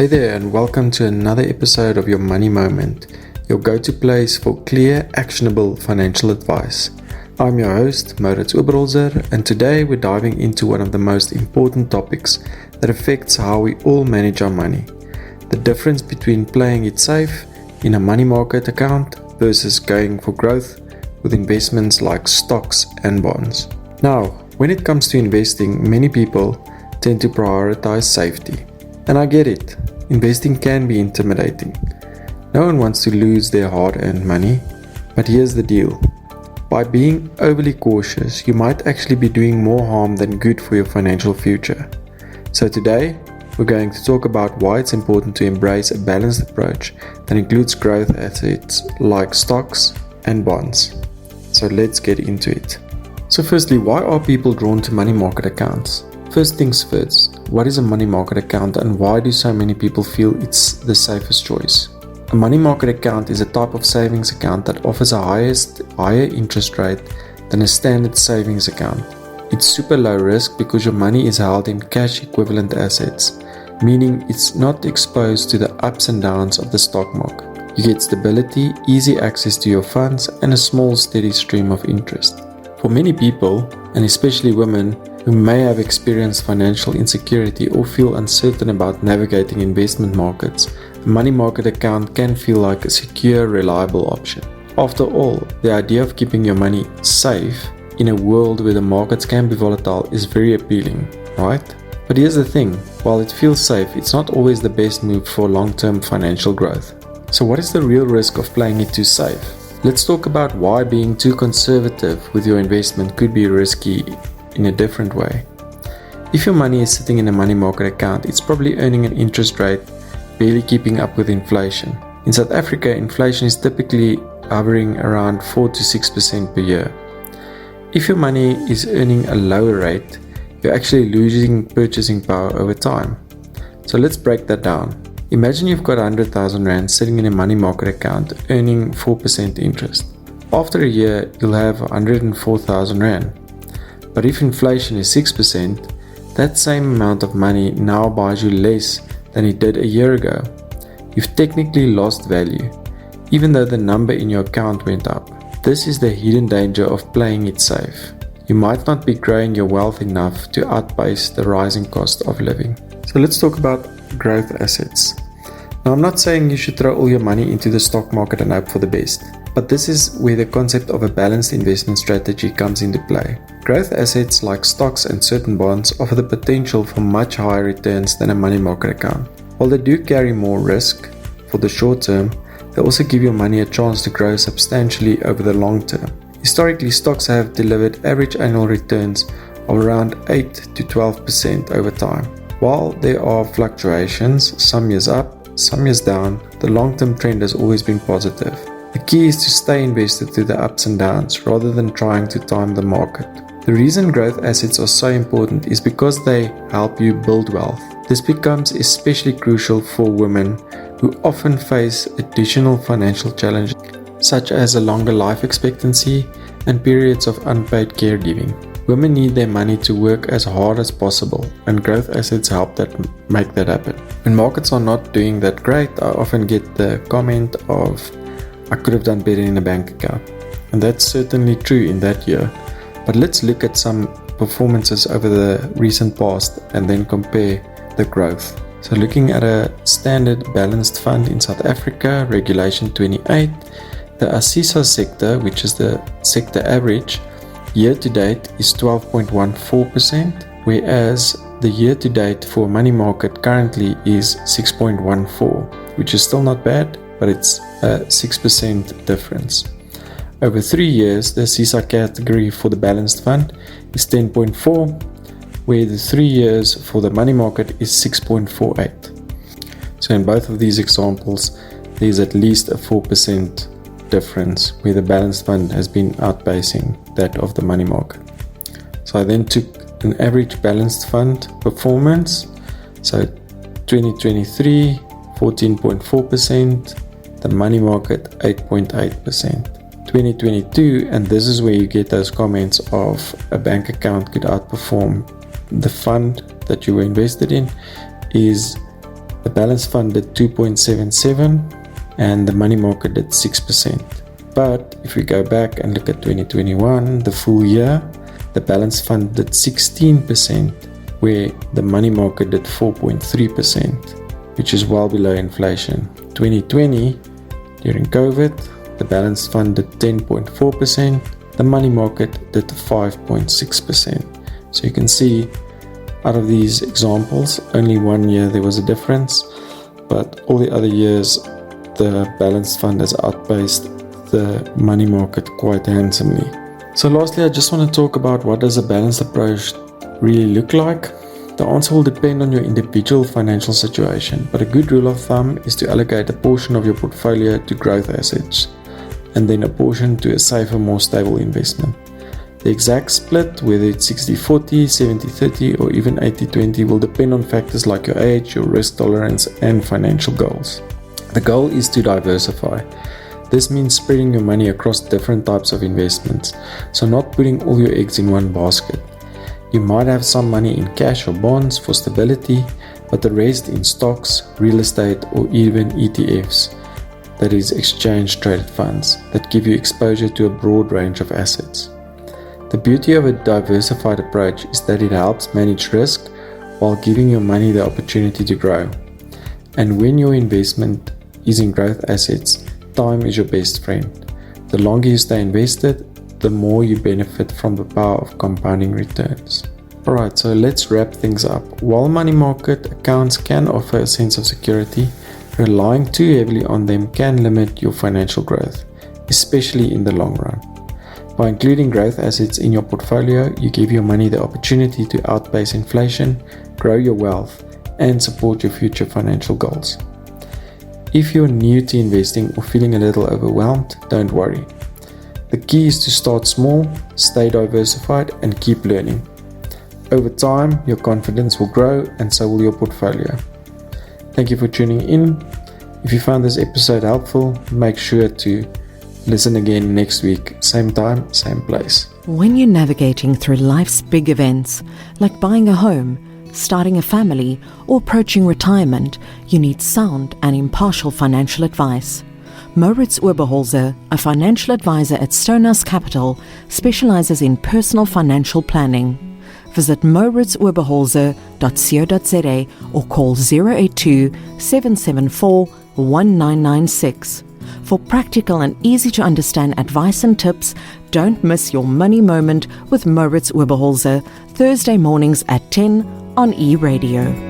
Hey there, and welcome to another episode of your Money Moment, your go-to place for clear, actionable financial advice. I'm your host, Mauritz Oberholzer, and today we're diving into one of the most important topics that affects how we all manage our money: the difference between playing it safe in a money market account versus going for growth with investments like stocks and bonds. Now, when it comes to investing, many people tend to prioritize safety. And I get it. Investing can be intimidating. No one wants to lose their hard-earned money. But here's the deal. By being overly cautious, you might actually be doing more harm than good for your financial future. So today, we're going to talk about why it's important to embrace a balanced approach that includes growth assets like stocks and bonds. So let's get into it. So firstly, why are people drawn to money market accounts? First things first, what is a money market account and why do so many people feel it's the safest choice? A money market account is a type of savings account that offers a higher interest rate than a standard savings account. It's super low risk because your money is held in cash equivalent assets, meaning it's not exposed to the ups and downs of the stock market. You get stability, easy access to your funds, and a small steady stream of interest. For many people, and especially women, who may have experienced financial insecurity or feel uncertain about navigating investment markets, a money market account can feel like a secure, reliable option. After all, the idea of keeping your money safe in a world where the markets can be volatile is very appealing, right? But here's the thing, while it feels safe, it's not always the best move for long-term financial growth. So what is the real risk of playing it too safe? Let's talk about why being too conservative with your investment could be risky in a different way. If your money is sitting in a money market account, it's probably earning an interest rate barely keeping up with inflation. In South Africa, inflation is typically hovering around 4 to 6% per year. If your money is earning a lower rate, you're actually losing purchasing power over time. So let's break that down. Imagine you've got 100,000 Rand sitting in a money market account earning 4% interest. After a year, you'll have 104,000 Rand. But if inflation is 6%, that same amount of money now buys you less than it did a year ago. You've technically lost value, even though the number in your account went up. This is the hidden danger of playing it safe. You might not be growing your wealth enough to outpace the rising cost of living. So let's talk about growth assets. Now, I'm not saying you should throw all your money into the stock market and hope for the best. But this is where the concept of a balanced investment strategy comes into play. Growth assets like stocks and certain bonds offer the potential for much higher returns than a money market account. While they do carry more risk for the short term, they also give your money a chance to grow substantially over the long term. Historically, stocks have delivered average annual returns of around 8 to 12% over time. While there are fluctuations, some years up, some years down, the long-term trend has always been positive. The key is to stay invested through the ups and downs rather than trying to time the market. The reason growth assets are so important is because they help you build wealth. This becomes especially crucial for women who often face additional financial challenges such as a longer life expectancy and periods of unpaid caregiving. Women need their money to work as hard as possible, and growth assets help make that happen. When markets are not doing that great, I often get the comment of, I could have done better in a bank account. And that's certainly true in that year. But let's look at some performances over the recent past and then compare the growth. So looking at a standard balanced fund in South Africa, Regulation 28, the ASISA sector, which is the sector average, year to date is 12.14%, whereas the year to date for money market currently is 6.14%, which is still not bad, but it's a 6% difference. Over 3 years, the CISA category for the balanced fund is 10.4, where the 3 years for the money market is 6.48. So in both of these examples, there's at least a 4% difference where the balanced fund has been outpacing that of the money market. So I then took an average balanced fund performance. So 2023, 14.4%, the money market 8.8%. 2022, and this is where you get those comments of a bank account could outperform the fund that you were invested in, is The balance fund did 2.77 and the money market did 6%. But if we go back and look at 2021, the full year, the balance fund did 16%, where the money market did 4.3%, which is well below inflation. 2020, during COVID, the balance fund did 10.4%, the money market did 5.6%. So you can see, out of these examples, only one year there was a difference, but all the other years the balance fund has outpaced the money market quite handsomely. So lastly, I just want to talk about what does a balanced approach really look like. The answer will depend on your individual financial situation, but a good rule of thumb is to allocate a portion of your portfolio to growth assets and then a portion to a safer, more stable investment. The exact split, whether it's 60-40, 70-30 or even 80-20, will depend on factors like your age, your risk tolerance and financial goals. The goal is to diversify. This means spreading your money across different types of investments, so not putting all your eggs in one basket. You might have some money in cash or bonds for stability, but the rest in stocks, real estate or even ETFs, that is exchange traded funds, that give you exposure to a broad range of assets. The beauty of a diversified approach is that it helps manage risk while giving your money the opportunity to grow. And when your investment is in growth assets, time is your best friend. The longer you stay invested, the more you benefit from the power of compounding returns. Alright, so let's wrap things up. While money market accounts can offer a sense of security, relying too heavily on them can limit your financial growth, especially in the long run. By including growth assets in your portfolio, you give your money the opportunity to outpace inflation, grow your wealth, and support your future financial goals. If you're new to investing or feeling a little overwhelmed, don't worry. The key is to start small, stay diversified, and keep learning. Over time, your confidence will grow and so will your portfolio. Thank you for tuning in. If you found this episode helpful, make sure to listen again next week, same time, same place. When you're navigating through life's big events, like buying a home, starting a family, or approaching retirement, you need sound and impartial financial advice. Mauritz Oberholzer, a financial advisor at Stonehouse Capital, specializes in personal financial planning. Visit mauritzoberholzer.co.za or call 082-774-1996. For practical and easy-to-understand advice and tips, don't miss your Money Moment with Mauritz Oberholzer, Thursday mornings at 10 on E-Radio.